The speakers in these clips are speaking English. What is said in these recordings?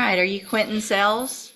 right, are you Quentin Sells?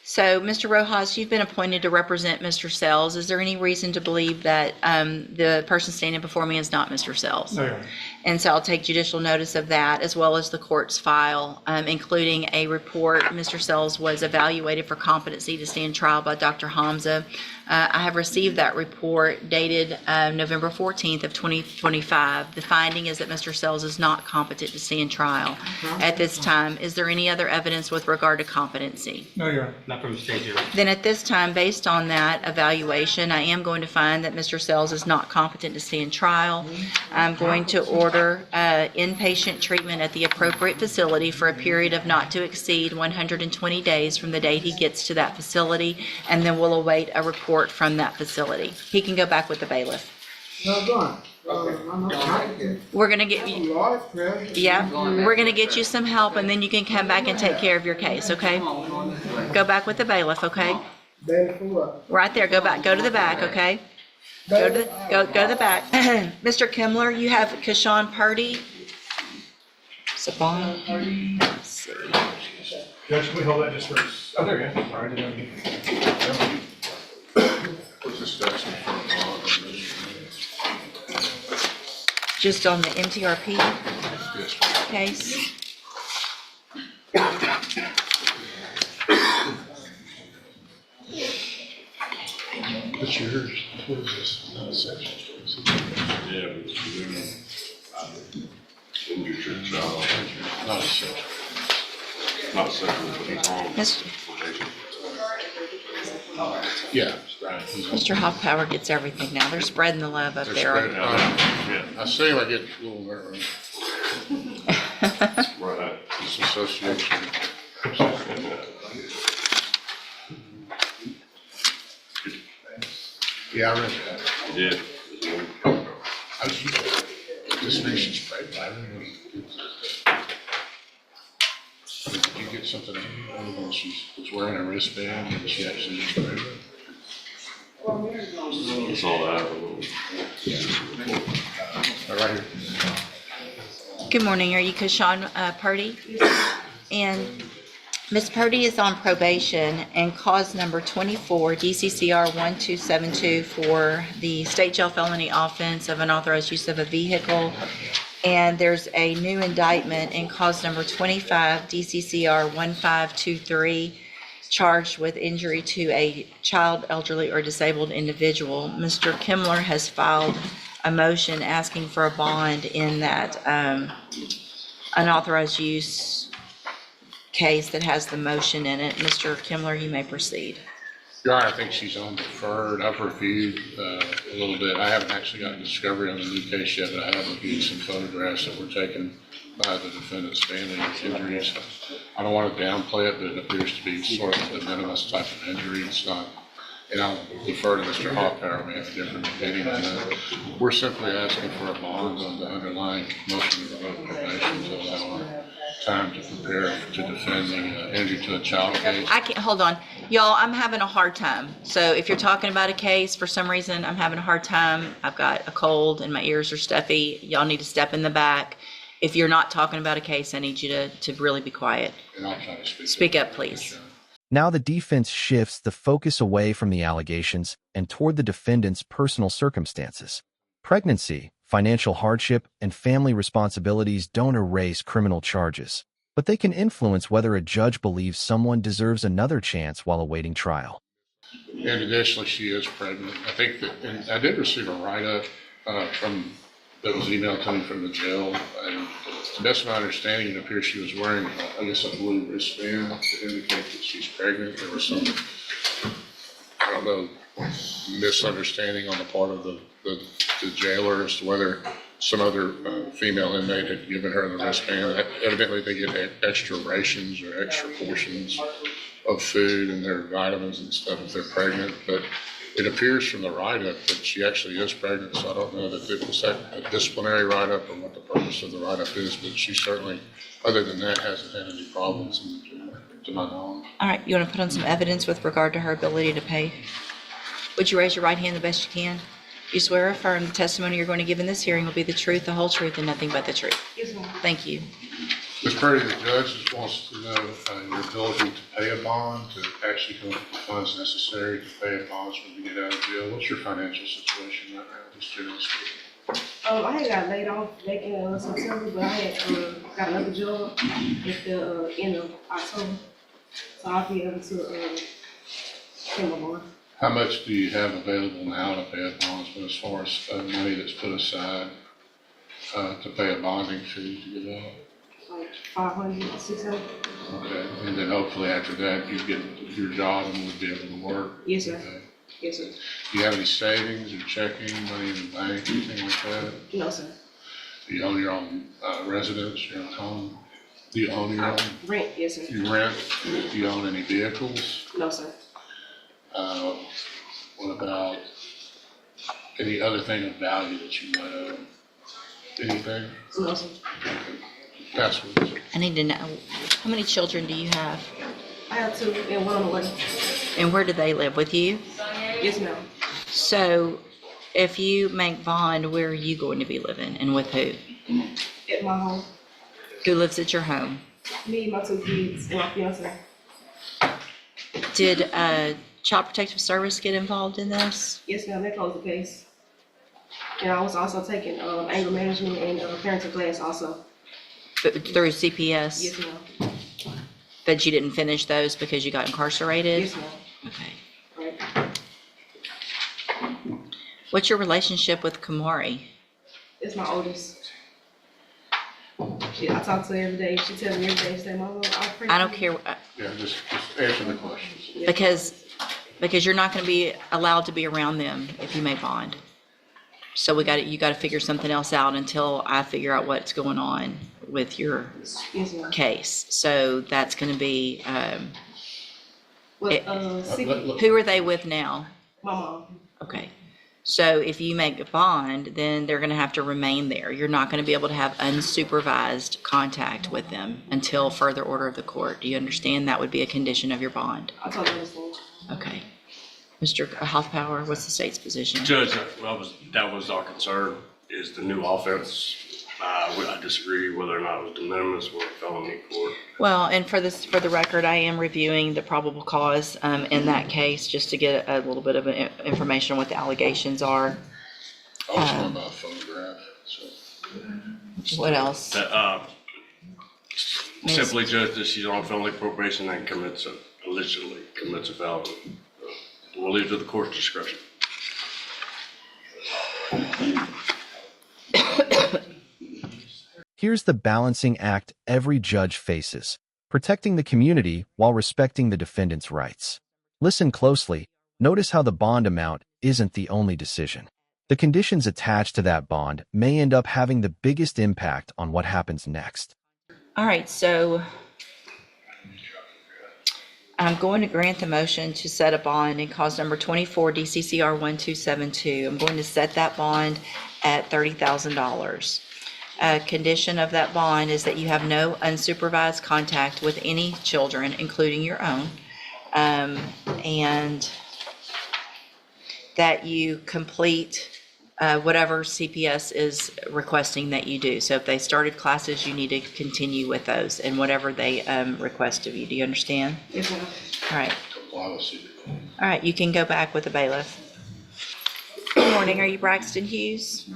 So, Mr. Rojas, you've been appointed to represent Mr. Sells. Is there any reason to believe that the person standing before me is not Mr. Sells? No, Your Honor. And so I'll take judicial notice of that, as well as the court's file, including a report. Mr. Sells was evaluated for competency to stand trial by Dr. Hamza. I have received that report dated November 14th of 2025. The finding is that Mr. Sells is not competent to stand trial at this time. Is there any other evidence with regard to competency? No, Your Honor. Not from the state here. Then at this time, based on that evaluation, I am going to find that Mr. Sells is not competent to stand trial. I'm going to order inpatient treatment at the appropriate facility for a period of not to exceed 120 days from the date he gets to that facility, and then we'll await a report from that facility. He can go back with the bailiff. No, go on. I'm not We're gonna get you, yeah, we're gonna get you some help, and then you can come back and take care of your case, okay? Go back with the bailiff, okay? Right there, go back, go to the back, okay? Go to the back. Mr. Kimler, you have Kashawn Purdy. Sabon. Let's see. Judge, can we hold that just for, oh, there you go. All right. What's this section for? Just on the MTRP Yes, ma'am. case. It's yours. What is this? Not a section. Yeah, but injured your child, Not a section. not sexual, but he's wrong. Mr. Yeah, right. Mr. Hoffpower gets everything now. They're spreading the love up They're there. spreading out. Yeah, I see him, I get a little nervous. right. This association. Yeah, I read that. Yeah. I just, this nation's spread. I don't know. Did you get something when she was wearing a wristband and she actually was pregnant? That's all I have. Right here. Good morning. Are you Kashawn Purdy? And Ms. Purdy is on probation and cause number 24, DCCR 1272 for the state jail felony offense of unauthorized use of a vehicle. And there's a new indictment in cause number 25, DCCR 1523, charged with injury to a child, elderly, or disabled individual. Mr. Kimler has filed a motion asking for a bond in that unauthorized use case that has the motion in it. Mr. Kimler, you may proceed. Your Honor, I think she's on deferred. I've reviewed a little bit. I haven't actually gotten discovery on the new case yet, but I have reviewed some photographs that were taken by the defendant's family with injuries. I don't want to downplay it, but it appears to be sort of the minimus type of injury. It's not, and I'll defer to Mr. Hoffpower, may have a different opinion on that. We're simply asking for a bond on the underlying motion to revoke probation to allow our time to prepare to defend the injury to a child case. I can't, hold on. Y'all, I'm having a hard time. So if you're talking about a case, for some reason, I'm having a hard time. I've got a cold and my ears are stuffy. Y'all need to step in the back. If you're not talking about a case, I need you to really be quiet. And I'll try to Speak up, please. Now the defense shifts the focus away from the allegations and toward the defendant's personal circumstances. Pregnancy, financial hardship, and family responsibilities don't erase criminal charges, but they can influence whether a judge believes someone deserves another chance while awaiting trial. And additionally, she is pregnant. I think that, and I did receive a write-up from that was emailed to me from the jail. And to the best of my understanding, it appears she was wearing, I guess, a blue wristband to indicate that she's pregnant. There was some, I don't know, misunderstanding on the part of the jailer as to whether some other female inmate had given her the wristband. Evidently, they get extra rations or extra portions of food and their vitamins and stuff if they're pregnant. But it appears from the write-up that she actually is pregnant, so I don't know that it was a disciplinary write-up or what the purpose of the write-up is, but she certainly, other than that, hasn't had any problems to my knowledge. All right, you want to put on some evidence with regard to her ability to pay? Would you raise your right hand the best you can? You swear or affirm the testimony you're going to give in this hearing will be the truth, the whole truth, and nothing but the truth? Yes, ma'am. Thank you. Ms. Purdy, the judge just wants to know your ability to pay a bond, to actually come up with the funds necessary to pay a bond when you get out of jail. What's your financial situation right now, just generally speaking? I had got laid off back in September, but I had got another job at the end of October. So I'll be able to pay my bond. How much do you have available now to pay a bondsman as far as money that's put aside to pay a bonding fee to get out? Like 500, 600. Okay, and then hopefully after that, you get your job and would be able to work? Yes, sir. Okay. Yes, sir. Do you have any savings or checking, money in the bank, anything like that? No, sir. Do you own your own residence, your own home? Do you own your own? Rent, yes, sir. You rent? Do you own any vehicles? No, sir. What about any other thing of value that you might own? Anything? No, sir. Passwords? I need to know, how many children do you have? I have 2 and 1 on the way. And where do they live, with you? Yes, ma'am. So if you make bond, where are you going to be living and with who? At my home. Who lives at your home? Me, my 2 kids, and my fiance. Did Child Protective Service get involved in this? Yes, ma'am. They closed the case. And I was also taking anger management and parenting class also. Through CPS? Yes, ma'am. But you didn't finish those because you got incarcerated? Yes, ma'am. Okay. Right. What's your relationship with Kamari? It's my oldest. I talk to her every day. She tells me every day, she say, Mama, I pray. I don't care, Yeah, just answer the questions. because you're not gonna be allowed to be around them if you make bond. So you gotta figure something else out until I figure out what's going on with your Yes, ma'am. case. So that's gonna be, Well, who are they with now? my mom. Okay. So if you make a bond, then they're gonna have to remain there. You're not gonna be able to have unsupervised contact with them until further order of the court. Do you understand? That would be a condition of your bond. I totally understand. Okay. Mr. Hoffpower, what's the state's position? Judge, that was our concern, is the new offense. I disagree whether or not it was de minimis or felony court. Well, and for the record, I am reviewing the probable cause in that case, just to get a little bit of information on what the allegations are. I was talking about a photograph, so. What else? That, simply judge that she's on felony probation and allegedly commits a felony. We'll leave it to the court's discretion. Here's the balancing act every judge faces: protecting the community while respecting the defendant's rights. Listen closely. Notice how the bond amount isn't the only decision. The conditions attached to that bond may end up having the biggest impact on what happens next. All right, so I'm going to grant the motion to set a bond in cause number 24 DCCR 1272. I'm going to set that bond at $30,000. A condition of that bond is that you have no unsupervised contact with any children, including your own, and that you complete whatever CPS is requesting that you do. So if they started classes, you need to continue with those and whatever they request of you. Do you understand? Yes, ma'am. All right. Policy. All right, you can go back with the bailiff. Good morning, are you Braxton Hughes?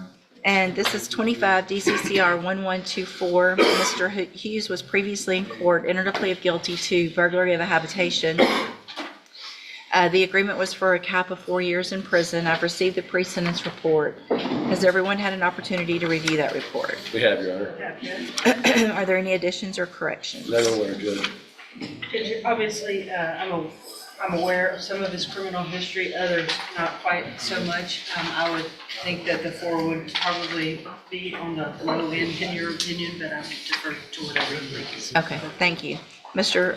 And this is 25 DCCR 1124. Mr. Hughes was previously in court, entered a plea of guilty to burglary of a habitation. The agreement was for a cap of 4 years in prison. I've received the pre-sentence report. Has everyone had an opportunity to review that report? We have, Your Honor. Are there any additions or corrections? None aware, Judge. Judge, obviously, I'm aware of some of his criminal history, others not quite so much. I would think that the 4 would probably be on the low end in your opinion, but I would defer to whatever you think. Okay, thank you. Mr.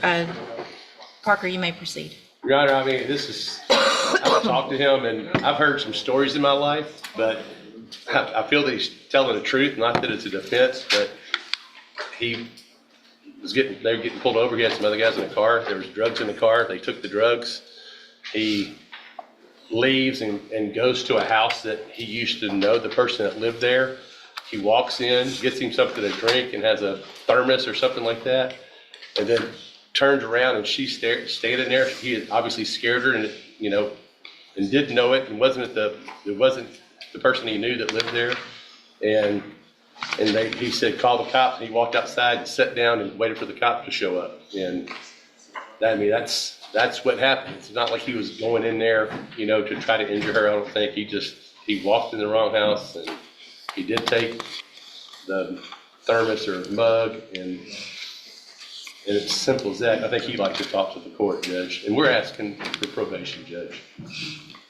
Parker, you may proceed. Your Honor, I mean, I've talked to him and I've heard some stories in my life, but I feel that he's telling the truth, not that it's a defense, but they were getting pulled over. He had some other guys in the car. There was drugs in the car. They took the drugs. He leaves and goes to a house that he used to know the person that lived there. he walks in, gets him something to drink and has a thermos or something like that, and then turns around and she's standing there. He had obviously scared her and, you know, and didn't know it, and it wasn't the person he knew that lived there. And he said, call the cops, and he walked outside and sat down and waited for the cops to show up. And that, I mean, that's what happened. It's not like he was going in there, you know, to try to injure her. I don't think. He walked in the wrong house, and he did take the thermos or mug, and it's simple as that. I think he'd like to talk to the court, Judge, and we're asking for probation, Judge.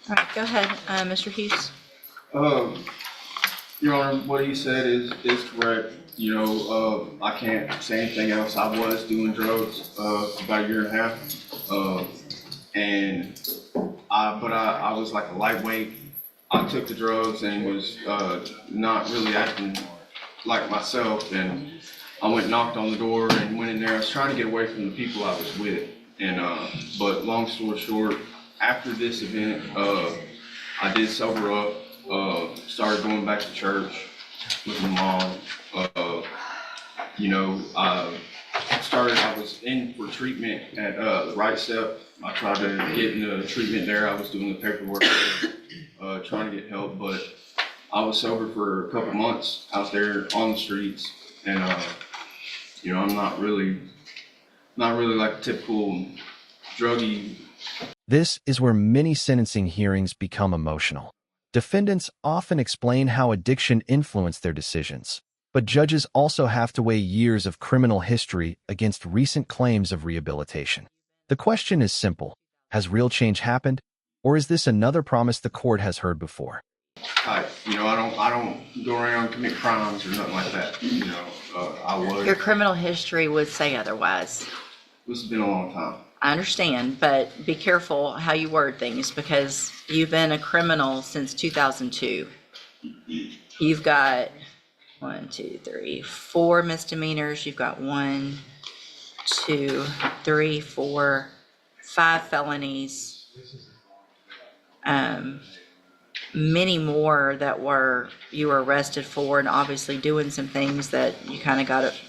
All right, go ahead, Mr. Hughes. Your Honor, what he said is correct. You know, I can't say anything else. I was doing drugs about a year and a half, but I was like a lightweight. I took the drugs and was not really acting like myself, and I went and knocked on the door and went in there. I was trying to get away from the people I was with, and but long story short, after this event, I did sober up. Started going back to church with my mom. You know, I was in for treatment at the Right Step. I tried to get into treatment there. I was doing the paperwork there, trying to get help, but I was sober for a couple months out there on the streets, and you know, I'm not really like a typical druggie. This is where many sentencing hearings become emotional. Defendants often explain how addiction influenced their decisions, but judges also have to weigh years of criminal history against recent claims of rehabilitation. The question is simple: has real change happened, or is this another promise the court has heard before? You know, I don't go around and commit crimes or nothing like that. You know, I was. Your criminal history would say otherwise. This has been a long time. I understand, but be careful how you word things, because you've been a criminal since 2002. You've got 1, 2, 3, 4 misdemeanors. You've got 1, 2, 3, 4, 5 felonies. Many more that you were arrested for, and obviously doing some things that you kind of got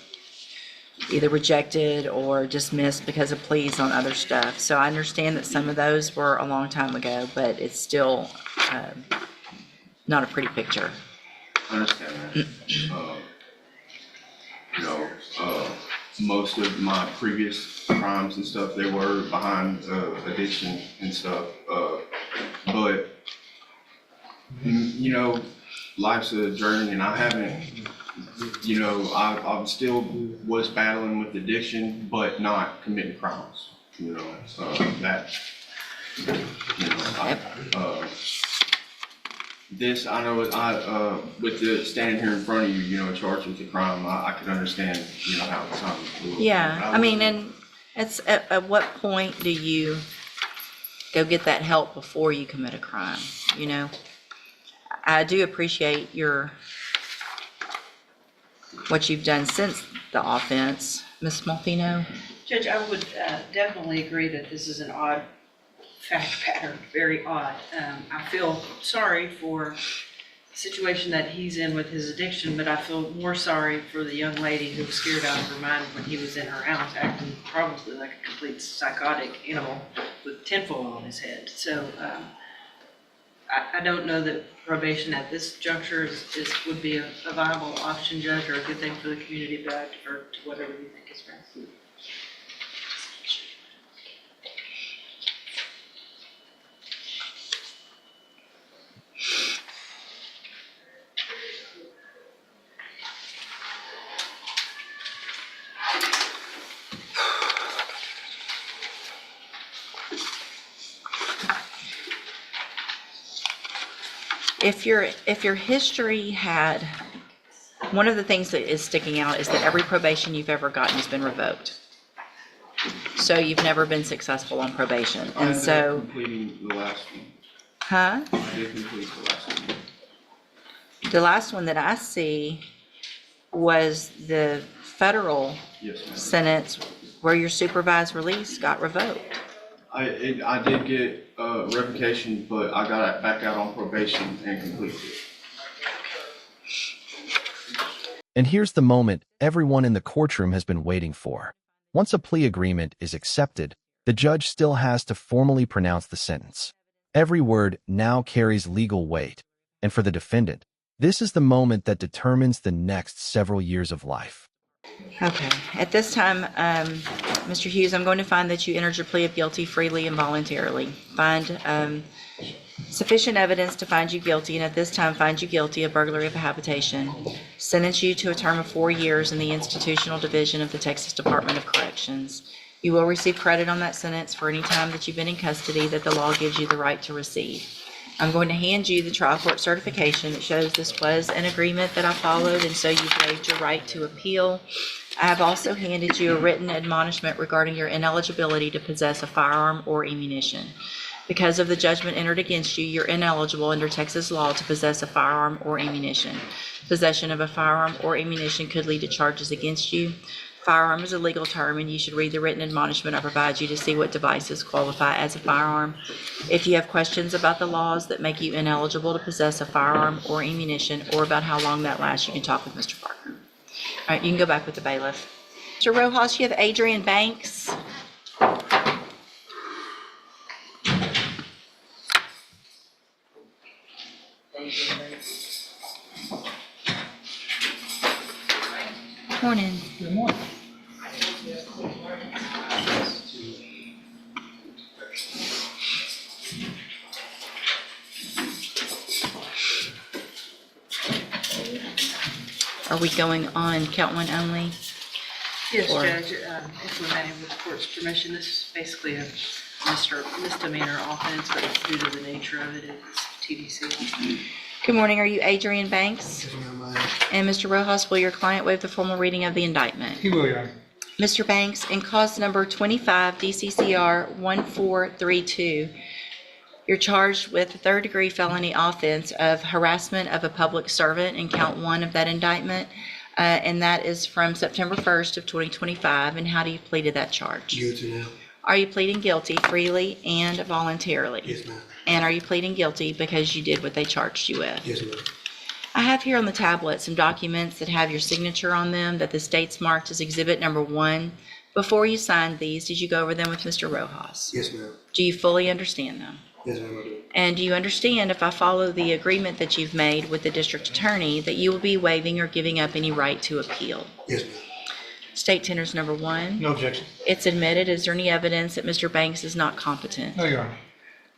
either rejected or dismissed because of pleas on other stuff. So I understand that some of those were a long time ago, but it's still not a pretty picture. I understand that. You know, most of my previous crimes and stuff, they were behind addiction and stuff. But you know, life's a journey, and I haven't. You know, I still was battling with addiction, but not committing crimes. You know, that. You know, this I know. With the standing here in front of you, you know, charged with a crime, I could understand. You know how it sounds. Yeah, I mean, and it's at what point do you go get that help before you commit a crime? You know, I do appreciate what you've done since the offense, Ms. Maltino. Judge, I would definitely agree that this is an odd fact pattern, very odd. I feel sorry for the situation that he's in with his addiction, but I feel more sorry for the young lady who was scared out of her mind when he was in her house, acting probably like a complete psychotic animal with tinfoil on his head. So I don't know that probation at this juncture would be a viable option, Judge, or a good thing for the community, but I defer to whatever you think is best. If your history had, one of the things that is sticking out is that every probation you've ever gotten has been revoked. So you've never been successful on probation. I And ended up so, completing the last one. huh? I did complete the last one. The last one that I see was the federal Yes, ma'am. sentence where your supervised release got revoked. I did get revocation, but I got back out on probation and completed it. And here's the moment everyone in the courtroom has been waiting for. Once a plea agreement is accepted, the judge still has to formally pronounce the sentence. Every word now carries legal weight, and for the defendant, this is the moment that determines the next several years of life. Okay, at this time, Mr. Hughes, I'm going to find that you entered your plea of guilty freely and voluntarily. Find sufficient evidence to find you guilty, and at this time find you guilty of burglary of a habitation. Sentence you to a term of 4 years in the institutional division of the Texas Department of Corrections. You will receive credit on that sentence for any time that you've been in custody that the law gives you the right to receive. I'm going to hand you the trial court certification that shows this was an agreement that I followed, and so you've waived your right to appeal. I have also handed you a written admonishment regarding your ineligibility to possess a firearm or ammunition. Because of the judgment entered against you, you're ineligible under Texas law to possess a firearm or ammunition. Possession of a firearm or ammunition could lead to charges against you. Firearm is a legal term, and you should read the written admonishment I provide you to see what devices qualify as a firearm. If you have questions about the laws that make you ineligible to possess a firearm or ammunition, or about how long that lasts, you can talk with Mr. Parker. All right, you can go back with the bailiff. Mr. Rojas, you have Adrian Banks. Morning. Good morning. Are we going on count one only? Yes, Or- Judge, if we may, with the court's permission, this is basically a misdemeanor offense, but due to the nature of it, it's TDC. Good morning. Are you Adrian Banks? Yes, ma'am, I am. And Mr. Rojas, will your client waive the formal reading of the indictment? He will, Your Honor. Mr. Banks, in cause number 25 DCCR 1432, you're charged with a third-degree felony offense of harassment of a public servant in count one of that indictment, and that is from September 1st of 2025. And how do you plead to that charge? Guilty now. Are you pleading guilty freely and voluntarily? Yes, ma'am. And are you pleading guilty because you did what they charged you with? Yes, ma'am. I have here on the tablet some documents that have your signature on them that the state's marked as exhibit number 1. Before you signed these, did you go over them with Mr. Rojas? Yes, ma'am. Do you fully understand them? Yes, ma'am, I do. And do you understand, if I follow the agreement that you've made with the district attorney, that you will be waiving or giving up any right to appeal? Yes, ma'am. State tenders number 1. No objection. It's admitted. Is there any evidence that Mr. Banks is not competent? No, Your Honor.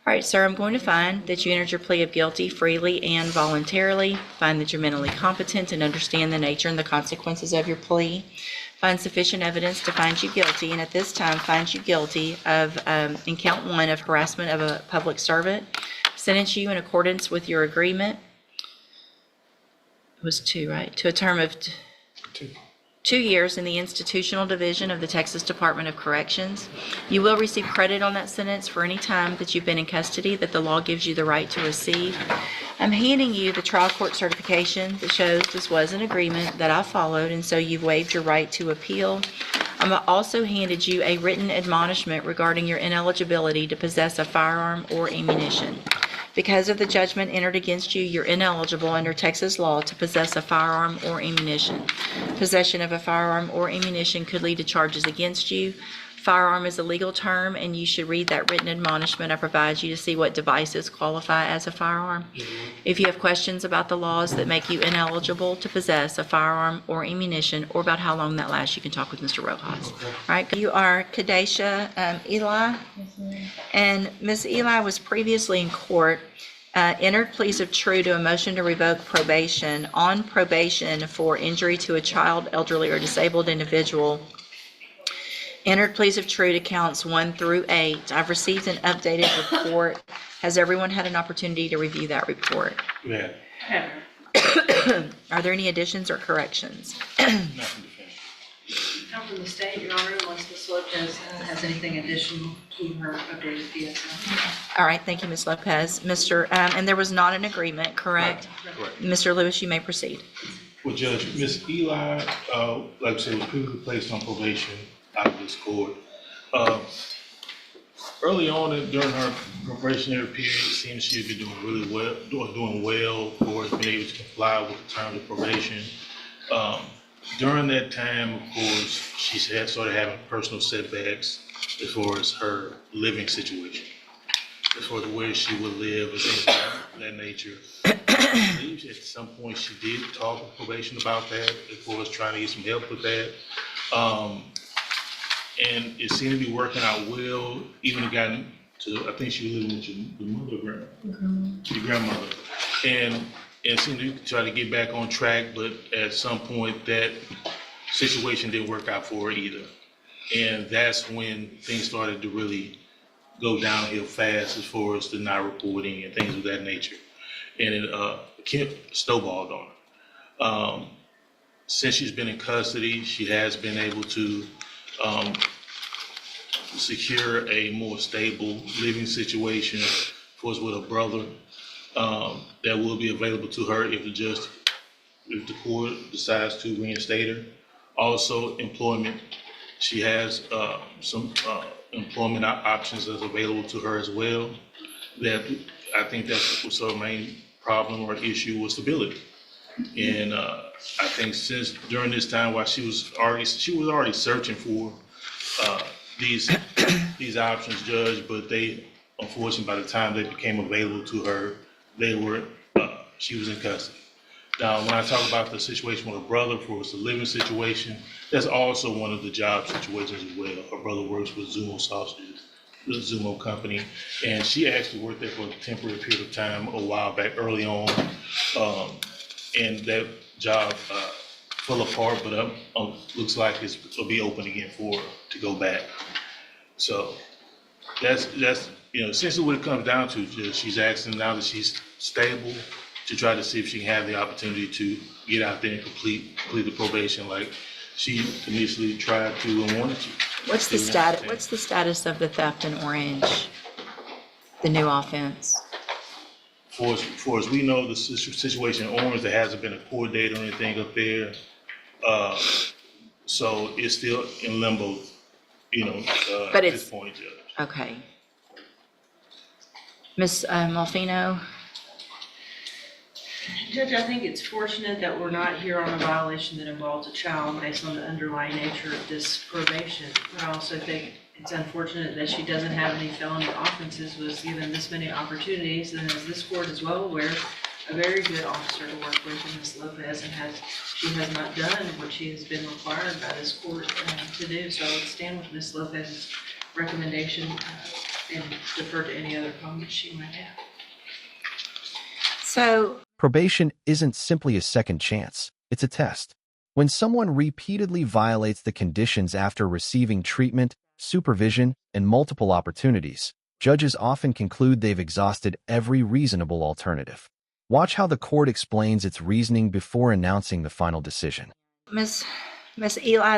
All right, sir, I'm going to find that you entered your plea of guilty freely and voluntarily. Find that you're mentally competent and understand the nature and the consequences of your plea. Find sufficient evidence to find you guilty, and at this time find you guilty of, in count 1, of harassment of a public servant. Sentence you in accordance with your agreement. It was 2, right? To a term of 2 years in the institutional division of the Texas Department of Corrections. You will receive credit on that sentence for any time that you've been in custody that the law gives you the right to receive. I'm handing you the trial court certification that shows this was an agreement that I followed, and so you've waived your right to appeal. I'm also handed you a written admonishment regarding your ineligibility to possess a firearm or ammunition. Because of the judgment entered against you, you're ineligible under Texas law to possess a firearm or ammunition. Possession of a firearm or ammunition could lead to charges against you. Firearm is a legal term, and you should read that written admonishment I provide you to see what devices qualify as a firearm. If you have questions about the laws that make you ineligible to possess a firearm or ammunition, or about how long that lasts, you can talk with Mr. Rojas. All right, you are Kadesha Eli. And Ms. Eli was previously in court, entered pleas of true to a motion to revoke probation on probation for injury to a child, elderly, or disabled individual. Entered pleas of true to counts 1 through 8. I've received an updated report. Has everyone had an opportunity to review that report? Yeah. Are there any additions or corrections? Come from the state, Your Honor, unless Ms. Lopez has anything additional to her updated PSI. All right, thank you, Ms. Lopez. And there was not an agreement, correct? Correct. Mr. Lewis, you may proceed. Well, Judge, Ms. Eli, like I said, was previously placed on probation out of this court. Early on during her probationary period, it seems she had been doing really well, doing well, or being able to comply with the terms of probation. During that time, of course, she's had started having personal setbacks as far as her living situation, as far as where she would live and things of that nature. I believe at some point she did talk with probation about that, as far as trying to get some help with that. And it seemed to be working out well, even gotten to, I think she was living with your mother, your grandmother. And it seemed to try to get back on track, but at some point that situation didn't work out for her either. And that's when things started to really go downhill fast as far as the not reporting and things of that nature. And it snowballed on her. Since she's been in custody, she has been able to secure a more stable living situation, of course, with her brother, that will be available to her if the court decides to reinstate her. Also, employment. She has some employment options that's available to her as well. That I think that was her main problem or issue was stability. And I think since during this time, while she was already searching for these options, Judge, but they, unfortunately, by the time they became available to her, she was in custody. Now, when I talk about the situation with her brother, for the living situation, that's also one of the job situations as well. Her brother works with Zumo Sausages, the Zumo company, and she actually worked there for a temporary period of time a while back, early on, and that job fell apart, but looks like it'll be open again for her to go back. So that's essentially what it comes down to. Just she's asking now that she's stable to try to see if she can have the opportunity to get out there and complete the probation like she initially tried to and wanted to. What's the status of the theft in Orange, the new offense? For as we know, the situation in Orange, there hasn't been a court date or anything up there. So it's still in limbo, But at this point, Judge. Okay. Ms. Malfino? Judge, I think it's fortunate that we're not here on a violation that involves a child based on the underlying nature of this probation. I also think it's unfortunate that she doesn't have any felony offenses, was given this many opportunities, and as this court is well aware, a very good officer to work with in Ms. Lopez, and she has not done what she has been required by this court to do. So I would stand with Ms. Lopez's recommendation and defer to any other comments she might have. So Probation isn't simply a second chance, it's a test. When someone repeatedly violates the conditions after receiving treatment, supervision, and multiple opportunities, judges often conclude they've exhausted every reasonable alternative. Watch how the court explains its reasoning before announcing the final decision. Ms. Eli,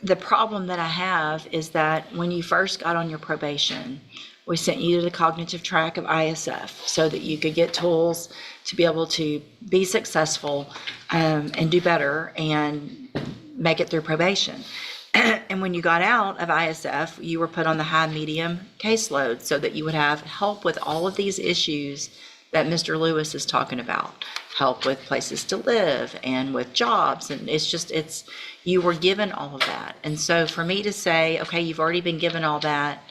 the problem that I have is that when you first got on your probation, we sent you to the cognitive track of ISF so that you could get tools to be able to be successful and do better and make it through probation. And when you got out of ISF, you were put on the high-medium caseload so that you would have help with all of these issues that Mr. Lewis is talking about. Help with places to live and with jobs. And you were given all of that. And so for me to say, okay, you've already been given all that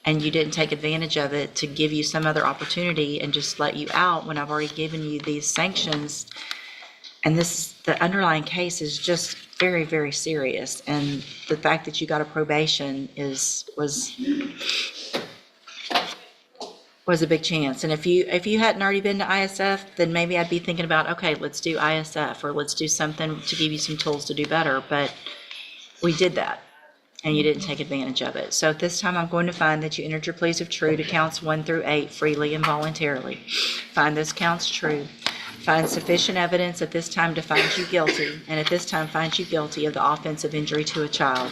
and you didn't take advantage of it to give you some other opportunity and just let you out when I've already given you these sanctions. And the underlying case is just very, very serious. And the fact that you got a probation was a big chance. And if you hadn't already been to ISF, then maybe I'd be thinking about, okay, let's do ISF or let's do something to give you some tools to do better. But we did that and you didn't take advantage of it. So at this time, I'm going to find that you entered your pleas of true to counts 1 through 8 freely and voluntarily. Find those counts true. Find sufficient evidence at this time to find you guilty, and at this time find you guilty of the offense of injury to a child.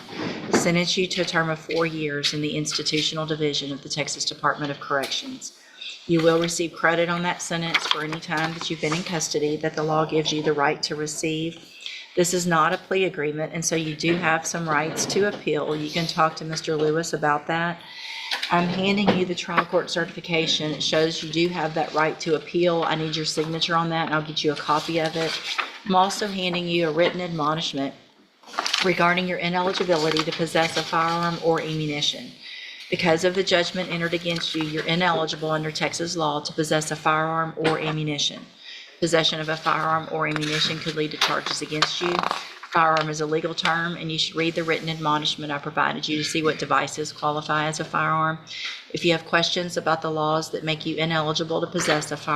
Sentence you to a term of 4 years in the institutional division of the Texas Department of Corrections. You will receive credit on that sentence for any time that you've been in custody that the law gives you the right to receive. This is not a plea agreement, and so you do have some rights to appeal. You can talk to Mr. Lewis about that. I'm handing you the trial court certification. It shows you do have that right to appeal. I need your signature on that, and I'll get you a copy of it. I'm also handing you a written admonishment regarding your ineligibility to possess a firearm or ammunition. Because of the judgment entered against you, you're ineligible under Texas law to possess a firearm or ammunition. Possession of a firearm or ammunition could lead to charges against you. Firearm is a legal term, and you should read the written admonishment I provided you to see what devices qualify as a firearm. If you have questions about the laws that make you ineligible to possess a firearm,